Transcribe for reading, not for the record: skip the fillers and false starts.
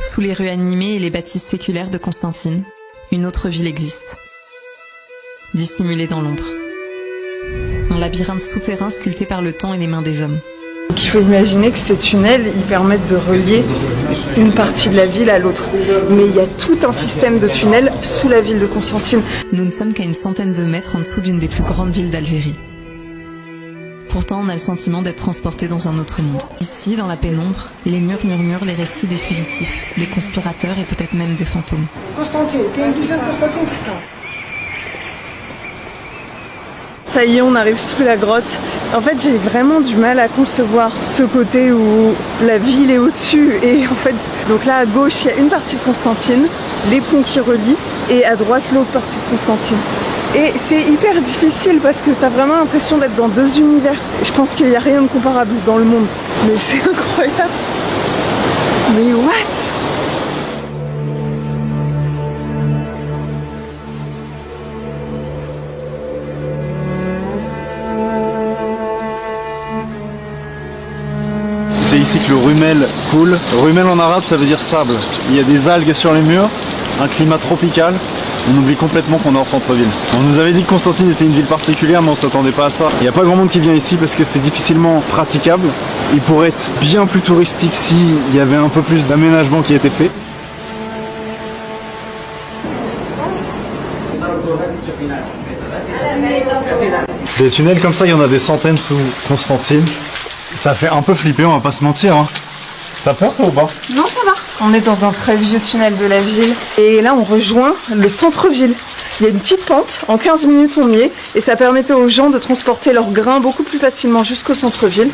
Sous les rues animées et les bâtisses séculaires de Constantine, une autre ville existe. Dissimulée dans l'ombre. Un labyrinthe souterrain sculpté par le temps et les mains des hommes. Donc il faut imaginer que ces tunnels, ils permettent de relier une partie de la ville à l'autre. Mais il y a tout un système de tunnels sous la ville de Constantine. Nous ne sommes qu'à une centaine de mètres en dessous d'une des plus grandes villes d'Algérie. Pourtant, on a le sentiment d'être transporté dans un autre monde. Ici, dans la pénombre, les murs murmurent les récits des fugitifs, des conspirateurs et peut-être même des fantômes. Constantine, Constantine. Ça y est, on arrive sous la grotte. En fait, j'ai vraiment du mal à concevoir ce côté où la ville est au-dessus. Et en fait, donc là à gauche, il y a une partie de Constantine, les ponts qui relient, et à droite, l'autre partie de Constantine. Et c'est hyper difficile parce que t'as vraiment l'impression d'être dans deux univers. Et je pense qu'il n'y a rien de comparable dans le monde. Mais c'est incroyable. Mais what ? C'est ici que le rumel coule. Rumel en arabe, ça veut dire sable. Il y a des algues sur les murs, un climat tropical. On oublie complètement qu'on est en centre-ville. On nous avait dit que Constantine était une ville particulière, mais on ne s'attendait pas à ça. Il n'y a pas grand monde qui vient ici parce que c'est difficilement praticable. Il pourrait être bien plus touristique s'il y avait un peu plus d'aménagement qui était fait. Des tunnels comme ça, il y en a des centaines sous Constantine. Ça fait un peu flipper, on va pas se mentir. Hein. T'as peur toi ou pas? Non, ça va. On est dans un très vieux tunnel de la ville. Et là, on rejoint le centre-ville. Il y a une petite pente, en 15 minutes on y est. Et ça permettait aux gens de transporter leurs grains beaucoup plus facilement jusqu'au centre-ville.